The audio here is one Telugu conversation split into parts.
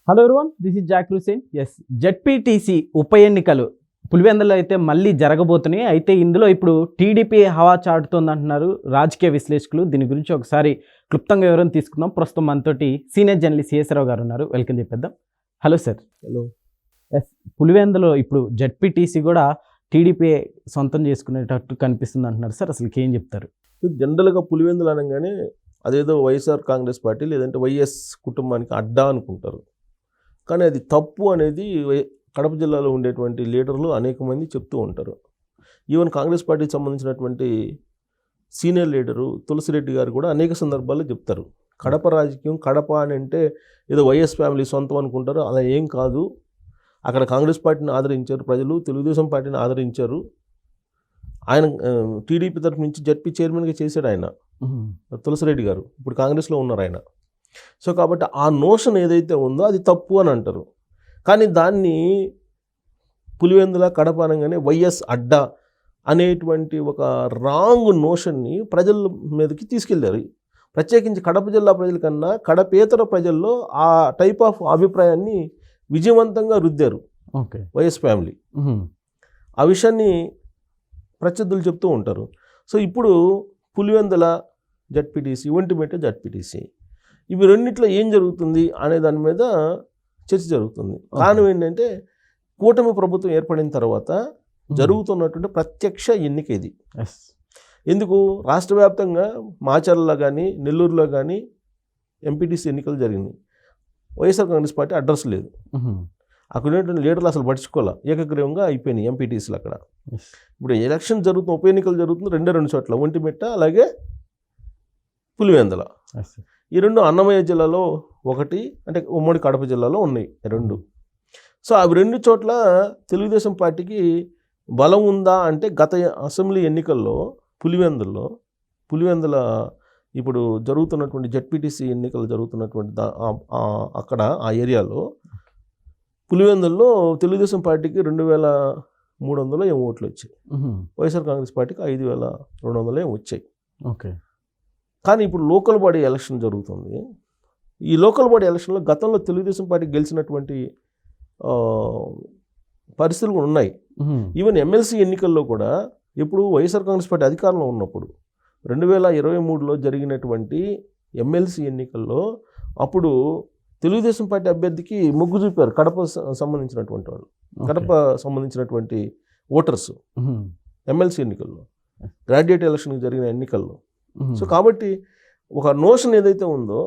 Hello everyone, this is Zakir Hussain. ZPTC ఉప ఎన్నికలు పులివెందులో అయితే మళ్ళీ జరగబోతున్నాయి. అయితే ఇందులో ఇప్పుడు టీడీపీ హవా చాటుతోంది అంటున్నారు రాజకీయ విశ్లేషకులు. దీని గురించి ఒకసారి క్లుప్తంగా వివరం తీసుకుందాం. ప్రస్తుతం మనతోటి సీనియర్ జర్నలిస్ట్ సిఎస్రావు గారు ఉన్నారు. వెల్కమ్ చెప్పేద్దాం. Hello sir. హలో. పులివెందులో ఇప్పుడు జెడ్పీటీసీ కూడా టీడీపీ సొంతం చేసుకునేటట్టు కనిపిస్తుంది అంటున్నారు సార్. అసలు ఏం చెప్తారు? జనరల్గా పులివెందులు అనగానే అదేదో వైఎస్ఆర్ కాంగ్రెస్ పార్టీ లేదంటే వైఎస్ కుటుంబానికి అడ్డా అనుకుంటారు. కానీ అది తప్పు అనేది కడప జిల్లాలో ఉండేటువంటి లీడర్లు అనేక మంది చెప్తూ ఉంటారు. ఈవెన్ కాంగ్రెస్ పార్టీకి సంబంధించినటువంటి సీనియర్ లీడరు తులసిరెడ్డి గారు కూడా అనేక సందర్భాల్లో చెప్తారు, కడప రాజకీయం, కడప అని అంటే ఏదో వైఎస్ ఫ్యామిలీ సొంతం అనుకుంటారు. అలా ఏం కాదు. అక్కడ కాంగ్రెస్ పార్టీని ఆదరించారు ప్రజలు, తెలుగుదేశం పార్టీని ఆదరించారు. ఆయన టీడీపీ తరఫు నుంచి జడ్పీ చైర్మన్గా చేశాడు ఆయన తులసిరెడ్డి గారు. ఇప్పుడు కాంగ్రెస్లో ఉన్నారు ఆయన. సో కాబట్టి ఆ నోషన్ ఏదైతే ఉందో అది తప్పు అని అంటారు. కానీ దాన్ని పులివెందుల కడప అనగానే వైఎస్ అడ్డా అనేటువంటి ఒక రాంగ్ నోషన్ని ప్రజల మీదకి తీసుకెళ్లారు. ప్రత్యేకించి కడప జిల్లా ప్రజల కన్నా కడపేతర ప్రజల్లో ఆ టైప్ ఆఫ్ అభిప్రాయాన్ని విజయవంతంగా రుద్దారు వైఎస్ ఫ్యామిలీ. ఆ విషయాన్ని ప్రత్యర్థులు చెప్తూ ఉంటారు. సో ఇప్పుడు పులివెందుల జడ్పీటీసీ, ఒంటిమిట్ట జడ్పీటీసీ, ఇవి రెండిట్లో ఏం జరుగుతుంది అనే దాని మీద చర్చ జరుగుతుంది. కారణం ఏంటంటే కూటమి ప్రభుత్వం ఏర్పడిన తర్వాత జరుగుతున్నటువంటి ప్రత్యక్ష ఎన్నిక ఇది. ఎందుకు రాష్ట్ర వ్యాప్తంగా మాచర్లలో కానీ నెల్లూరులో కానీ ఎంపీటీసీ ఎన్నికలు జరిగినాయి. వైఎస్ఆర్ కాంగ్రెస్ పార్టీ అడ్రస్ లేదు. అక్కడ ఉన్నటువంటి లీడర్లు అసలు పట్టించుకోవాలి, ఏకగ్రీవంగా అయిపోయినాయి ఎంపీటీసీలు అక్కడ. ఇప్పుడు ఎలక్షన్ జరుగుతుంది, ఉప ఎన్నికలు జరుగుతుంది రెండు చోట్ల, ఒంటిమిట్ట అలాగే పులివెందుల. ఈ రెండు అన్నమయ్య జిల్లాలో ఒకటి, అంటే ఉమ్మడి కడప జిల్లాలో ఉన్నాయి రెండు. సో అవి రెండు చోట్ల తెలుగుదేశం పార్టీకి బలం ఉందా అంటే గత అసెంబ్లీ ఎన్నికల్లో పులివెందుల ఇప్పుడు జరుగుతున్నటువంటి జడ్పీటీసీ ఎన్నికలు జరుగుతున్నటువంటి అక్కడ ఆ ఏరియాలో పులివెందుల్లో తెలుగుదేశం పార్టీకి 2300 ఏమో ఓట్లు వచ్చాయి. వైఎస్ఆర్ కాంగ్రెస్ పార్టీకి 5200 ఏమో వచ్చాయి. ఓకే. కానీ ఇప్పుడు లోకల్ బాడీ ఎలక్షన్ జరుగుతుంది. ఈ లోకల్ బాడీ ఎలక్షన్లో గతంలో తెలుగుదేశం పార్టీ గెలిచినటువంటి పరిస్థితులు కూడా ఉన్నాయి. ఈవెన్ ఎమ్మెల్సీ ఎన్నికల్లో కూడా ఇప్పుడు వైఎస్ఆర్ కాంగ్రెస్ పార్టీ అధికారంలో ఉన్నప్పుడు 2023లో జరిగినటువంటి ఎమ్మెల్సీ ఎన్నికల్లో అప్పుడు తెలుగుదేశం పార్టీ అభ్యర్థికి మొగ్గు చూపారు కడప సంబంధించినటువంటి వాళ్ళు, కడప సంబంధించినటువంటి ఓటర్స్ ఎమ్మెల్సీ ఎన్నికల్లో, గ్రాడ్యుయేట్ ఎలక్షన్కి జరిగిన ఎన్నికల్లో. సో కాబట్టి ఒక నోషన్ ఏదైతే ఉందో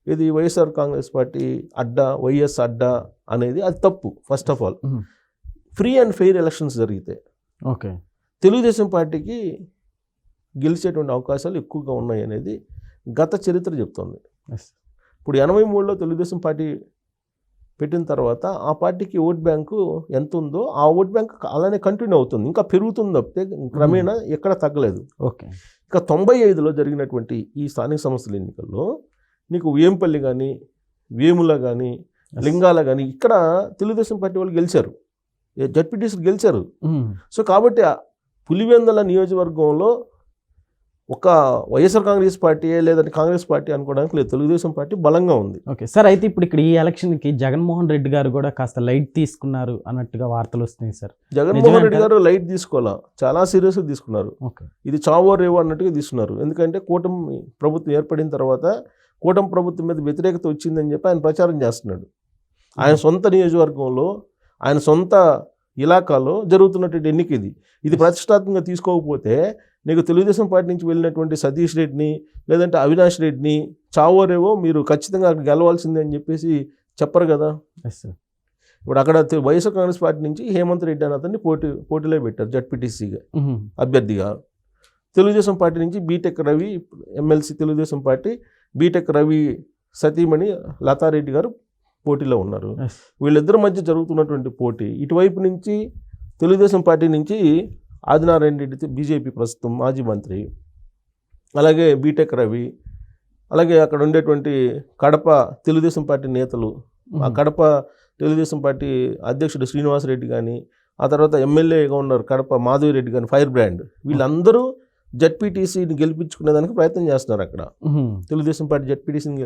ఇది వైఎస్ఆర్ కాంగ్రెస్ పార్టీ అడ్డా, వైఎస్ అడ్డా అనేది అది తప్పు. First of all free and fair elections జరిగితే తెలుగుదేశం పార్టీకి గెలిచేటువంటి అవకాశాలు ఎక్కువగా ఉన్నాయి అనేది గత చరిత్ర చెప్తోంది. ఇప్పుడు 83లో తెలుగుదేశం పార్టీ పెట్టిన తర్వాత ఆ పార్టీకి ఓట్ బ్యాంకు ఎంత ఉందో ఆ ఓట్ బ్యాంక్ అలానే కంటిన్యూ అవుతుంది, ఇంకా పెరుగుతుంది తప్పితే క్రమేణా ఎక్కడ తగ్గలేదు. ఓకే. ఇక 95లో జరిగినటువంటి ఈ స్థానిక సంస్థల ఎన్నికల్లో నీకు వేంపల్లి కానీ, వేముల కానీ, లింగాల కానీ ఇక్కడ తెలుగుదేశం పార్టీ వాళ్ళు గెలిచారు, జడ్పీటీసీలు గెలిచారు. సో కాబట్టి పులివెందుల నియోజకవర్గంలో ఒక వైఎస్ఆర్ కాంగ్రెస్ పార్టీ లేదంటే కాంగ్రెస్ పార్టీ అనుకోవడానికి లేదు, తెలుగుదేశం పార్టీ బలంగా ఉంది. Okay sir. అయితే ఇప్పుడు ఇక్కడ ఈ ఎలక్షన్కి జగన్మోహన్ రెడ్డి గారు కూడా కాస్త లైట్ తీసుకున్నారు అన్నట్టుగా వార్తలు వస్తున్నాయి సార్. జగన్మోహన్ రెడ్డి గారు లైట్ తీసుకోవాలా, చాలా సీరియస్గా తీసుకున్నారు. ఇది చావో రేవో అన్నట్టుగా తీసుకున్నారు. ఎందుకంటే కూటమి ప్రభుత్వం ఏర్పడిన తర్వాత కూటమి ప్రభుత్వం మీద వ్యతిరేకత వచ్చిందని చెప్పి ఆయన ప్రచారం చేస్తున్నాడు. ఆయన సొంత నియోజకవర్గంలో, ఆయన సొంత ఇలాకాలో జరుగుతున్నటువంటి ఎన్నిక ఇది ప్రతిష్టాత్మకంగా తీసుకోకపోతే నీకు తెలుగుదేశం పార్టీ నుంచి వెళ్ళినటువంటి సతీష్ రెడ్డిని లేదంటే అవినాష్ రెడ్డిని చావోరేవో మీరు ఖచ్చితంగా అక్కడ గెలవాల్సిందే అని చెప్పేసి చెప్పరు కదా. ఇప్పుడు అక్కడ వైఎస్ఆర్ కాంగ్రెస్ పార్టీ నుంచి హేమంత్ రెడ్డి అని అతన్ని పోటీలో పెట్టారు జడ్పీటీసీగా అభ్యర్థిగా. తెలుగుదేశం పార్టీ నుంచి BTech Ravi, MLC Telugu Desam party BTech Ravi సతీమణి లతారెడ్డి గారు పోటీలో ఉన్నారు. వీళ్ళిద్దరి మధ్య జరుగుతున్నటువంటి పోటీ, ఇటువైపు నుంచి తెలుగుదేశం పార్టీ నుంచి ఆదినారాయణ రెడ్డి బీజేపీ ప్రస్తుతం మాజీ మంత్రి, అలాగే బీటెక్ రవి, అలాగే అక్కడ ఉండేటువంటి కడప తెలుగుదేశం పార్టీ నేతలు, ఆ కడప తెలుగుదేశం పార్టీ అధ్యక్షుడు శ్రీనివాసరెడ్డి కానీ, ఆ తర్వాత ఎమ్మెల్యేగా ఉన్నారు కడప మాధవిరెడ్డి కానీ, ఫైర్ బ్రాండ్, వీళ్ళందరూ జడ్పీటీసీని గెలిపించుకునేదానికి ప్రయత్నం చేస్తున్నారు. అక్కడ తెలుగుదేశం పార్టీ జడ్పీటీసీని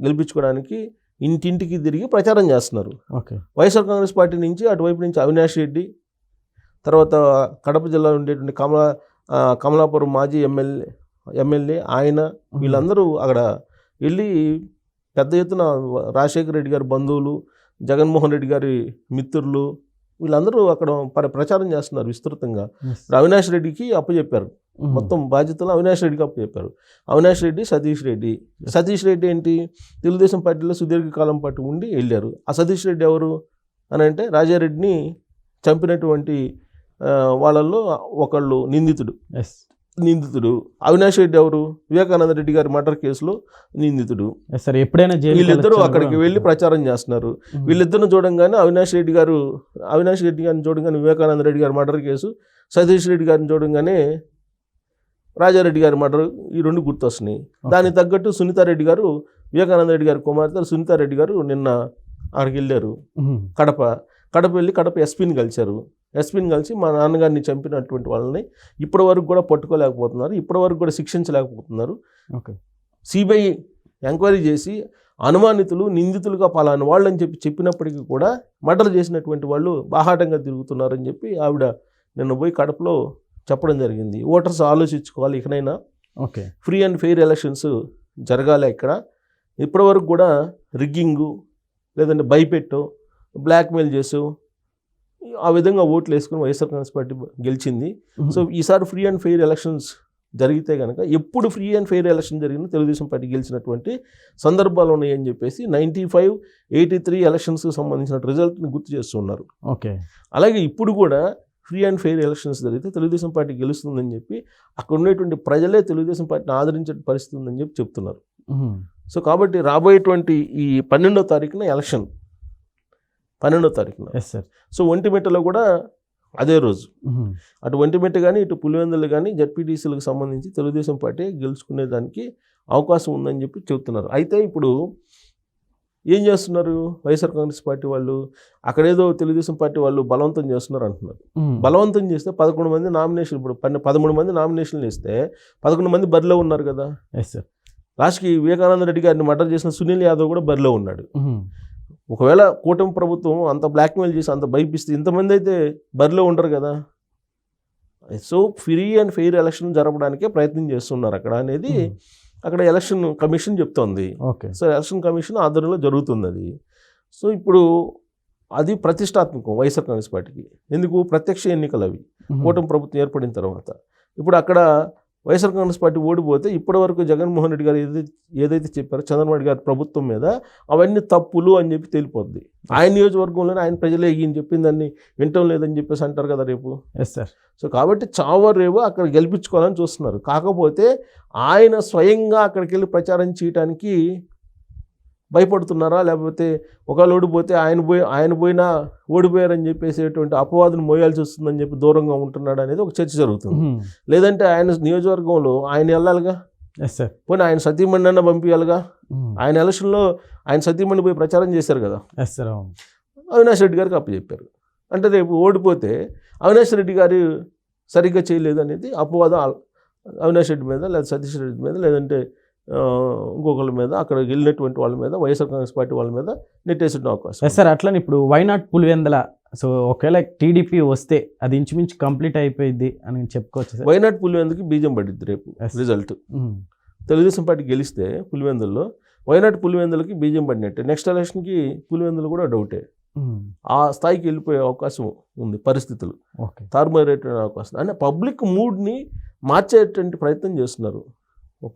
గెలిపించుకోవడానికి ఇంటింటికి తిరిగి ప్రచారం చేస్తున్నారు. ఓకే. వైఎస్ఆర్ కాంగ్రెస్ పార్టీ నుంచి అటువైపు నుంచి అవినాష్ రెడ్డి, తర్వాత కడప జిల్లాలో ఉండేటువంటి కమలాపురం మాజీ ఎమ్మెల్యే ఆయన, వీళ్ళందరూ అక్కడ వెళ్ళి పెద్ద ఎత్తున రాజశేఖర రెడ్డి గారి బంధువులు, జగన్మోహన్ రెడ్డి గారి మిత్రులు, వీళ్ళందరూ అక్కడ ప్రచారం చేస్తున్నారు విస్తృతంగా. అవినాష్ రెడ్డికి అప్పచెప్పారు, మొత్తం బాధ్యతలు అవినాష్ రెడ్డికి అప్పచెప్పారు. అవినాష్ రెడ్డి, సతీష్ రెడ్డి ఏంటి, తెలుగుదేశం పార్టీలో సుదీర్ఘకాలం పాటు ఉండి వెళ్ళారు. ఆ సతీష్ రెడ్డి ఎవరు అని అంటే రాజారెడ్డిని చంపినటువంటి వాళ్ళల్లో ఒకళ్ళు నిందితుడు. అవినాష్ రెడ్డి ఎవరు, వివేకానంద రెడ్డి గారి మర్డర్ కేసులో నిందితుడు. ఎప్పుడైనా వీళ్ళిద్దరూ అక్కడికి వెళ్ళి ప్రచారం చేస్తున్నారు. వీళ్ళిద్దరిని చూడంగానే అవినాష్ రెడ్డి గారిని చూడంగానే వివేకానంద రెడ్డి గారి మర్డర్ కేసు, సతీష్ రెడ్డి గారిని చూడంగానే రాజారెడ్డి గారి మర్డర్, ఈ రెండు గుర్తొస్తున్నాయి. దానికి తగ్గట్టు సునీతారెడ్డి గారు, వివేకానంద రెడ్డి గారి కుమార్తె సునీతారెడ్డి గారు నిన్న అక్కడికి వెళ్ళారు. కడప వెళ్ళి కడప ఎస్పీని కలిసి మా నాన్నగారిని చంపినటువంటి వాళ్ళని ఇప్పటి వరకు కూడా పట్టుకోలేకపోతున్నారు, ఇప్పటి వరకు కూడా శిక్షించలేకపోతున్నారు. సిబిఐ ఎంక్వైరీ చేసి అనుమానితులు నిందితులుగా పలాని వాళ్ళు అని చెప్పినప్పటికీ కూడా మర్డర్ చేసినటువంటి వాళ్ళు బాహాటంగా తిరుగుతున్నారని చెప్పి ఆవిడ నిన్న పోయి కడపలో చెప్పడం జరిగింది. ఓటర్స్ ఆలోచించుకోవాలి, ఇకనైనా ఫ్రీ అండ్ ఫెయిర్ ఎలక్షన్స్ జరగాలి. ఇక్కడ ఇప్పటి వరకు కూడా రిగ్గింగు లేదంటే భయపెట్టో బ్లాక్మెయిల్ చేసు ఆ విధంగా ఓట్లు వేసుకుని వైఎస్ఆర్ కాంగ్రెస్ పార్టీ గెలిచింది. సో ఈసారి ఫ్రీ అండ్ ఫెయిర్ ఎలక్షన్స్ జరిగితే కనుక, ఎప్పుడు ఫ్రీ అండ్ ఫెయిర్ ఎలక్షన్ జరిగిన తెలుగుదేశం పార్టీ గెలిచినటువంటి సందర్భాలు ఉన్నాయని చెప్పేసి 95, 83 ఎలక్షన్స్కి సంబంధించిన రిజల్ట్ని గుర్తు చేస్తున్నారు. అలాగే ఇప్పుడు కూడా ఫ్రీ అండ్ ఫెయిర్ ఎలక్షన్స్ జరిగితే తెలుగుదేశం పార్టీ గెలుస్తుందని చెప్పి అక్కడ ఉన్నటువంటి ప్రజలే తెలుగుదేశం పార్టీని ఆదరించే పరిస్థితి ఉందని చెప్పి చెప్తున్నారు. సో కాబట్టి రాబోయేటువంటి ఈ 12వ తారీఖున ఎలక్షన్, 12వ తారీఖున. సో ఒంటిమిట్టలో కూడా అదే రోజు, అటు ఒంటిమిట్ట కానీ ఇటు పులివెందులు కానీ జడ్పీటీసీలకు సంబంధించి తెలుగుదేశం పార్టీ గెలుచుకునేదానికి అవకాశం ఉందని చెప్పి చెబుతున్నారు. అయితే ఇప్పుడు ఏం చేస్తున్నారు వైఎస్ఆర్ కాంగ్రెస్ పార్టీ వాళ్ళు, అక్కడేదో తెలుగుదేశం పార్టీ వాళ్ళు బలవంతం చేస్తున్నారు అంటున్నారు. బలవంతం చేస్తే 11 మంది నామినేషన్, ఇప్పుడు 13 మంది నామినేషన్లు ఇస్తే 11 మంది బరిలో ఉన్నారు కదా. లాస్ట్కి వివేకానంద రెడ్డి గారిని మర్డర్ చేసిన సునీల్ యాదవ్ కూడా బరిలో ఉన్నాడు. ఒకవేళ కూటమి ప్రభుత్వం అంత బ్లాక్మెయిల్ చేసి అంత భయపిస్తే ఇంతమంది అయితే బరిలో ఉండరు కదా. So free and fair election జరపడానికే ప్రయత్నం చేస్తున్నారు అక్కడ అనేది అక్కడ ఎలక్షన్ కమిషన్ చెప్తోంది. సో ఎలక్షన్ కమిషన్ ఆధ్వర్యంలో జరుగుతుంది అది. సో ఇప్పుడు అది ప్రతిష్టాత్మకం వైఎస్ఆర్ కాంగ్రెస్ పార్టీకి. ఎందుకు, ప్రత్యక్ష ఎన్నికలు అవి కూటమి ప్రభుత్వం ఏర్పడిన తర్వాత. ఇప్పుడు అక్కడ వైఎస్ఆర్ కాంగ్రెస్ పార్టీ ఓడిపోతే ఇప్పటివరకు జగన్మోహన్ రెడ్డి గారు ఏదైతే చెప్పారో చంద్రబాబు గారి ప్రభుత్వం మీద, అవన్నీ తప్పులు అని చెప్పి తేలిపోద్ది. ఆయన నియోజకవర్గంలోనే ఆయన ప్రజలే ఈయన చెప్పింది దాన్ని వింటం లేదని చెప్పేసి అంటారు కదా రేపు. సో కాబట్టి చావరేవో అక్కడ గెలిపించుకోవాలని చూస్తున్నారు. కాకపోతే ఆయన స్వయంగా అక్కడికి వెళ్ళి ప్రచారం చేయడానికి భయపడుతున్నారా, లేకపోతే ఒకవేళ ఓడిపోతే ఆయన పోయినా ఓడిపోయారని చెప్పేసేటువంటి అపవాదును మోయాల్సి వస్తుందని చెప్పి దూరంగా ఉంటున్నాడు అనేది ఒక చర్చ జరుగుతుంది. లేదంటే ఆయన నియోజకవర్గంలో ఆయన వెళ్ళాలిగా, పోనీ ఆయన సతీమణి పంపించాలిగా. ఆయన ఎలక్షన్లో ఆయన సతీమణి పోయి ప్రచారం చేశారు కదా, అవినాష్ రెడ్డి గారికి అప్పచెప్పారు. అంటే రేపు ఓడిపోతే అవినాష్ రెడ్డి గారు సరిగ్గా చేయలేదు అనేది అపవాదం అవినాష్ రెడ్డి మీద, లేదా సతీష్ రెడ్డి మీద, లేదంటే ఇంకొకళ్ళ మీద, అక్కడ వెళ్ళినటువంటి వాళ్ళ మీద, వైఎస్ఆర్ కాంగ్రెస్ పార్టీ వాళ్ళ మీద నెట్టేసే అవకాశం. సార్ అట్లని ఇప్పుడు వైనాట్ పులివెందల, సో ఒకవేళ టీడీపీ వస్తే అది ఇంచుమించు కంప్లీట్ అయిపోయింది అని చెప్పుకోవచ్చు. వైనాట్ పులివెందులకి బీజం పడింది రేపు రిజల్ట్. తెలుగుదేశం పార్టీ గెలిస్తే పులివెందుల్లో వైనాట్ పులివెందులకి బీజం పడినట్టే. నెక్స్ట్ ఎలక్షన్కి పులివెందులు కూడా డౌటే. ఆ స్థాయికి వెళ్ళిపోయే అవకాశం ఉంది. పరిస్థితులు తారుమారేటువంటి అవకాశం. అంటే పబ్లిక్ మూడ్ని మార్చేటువంటి ప్రయత్నం చేస్తున్నారు.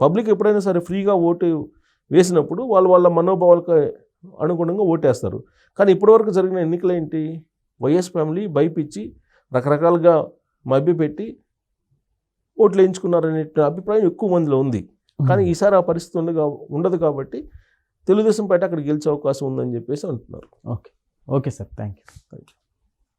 పబ్లిక్ ఎప్పుడైనా సరే ఫ్రీగా ఓటు వేసినప్పుడు వాళ్ళ మనోభావాలకు అనుగుణంగా ఓటేస్తారు. కానీ ఇప్పటివరకు జరిగిన ఎన్నికలు ఏంటి, వైఎస్ ఫ్యామిలీ భయపిచ్చి రకరకాలుగా మభ్యపెట్టి ఓట్లు వేయించుకున్నారనే అభిప్రాయం ఎక్కువ మందిలో ఉంది. కానీ ఈసారి ఆ పరిస్థితి ఉండదు కాబట్టి తెలుగుదేశం పార్టీ అక్కడ గెలిచే అవకాశం ఉందని చెప్పేసి అంటున్నారు. Okay sir, thank you.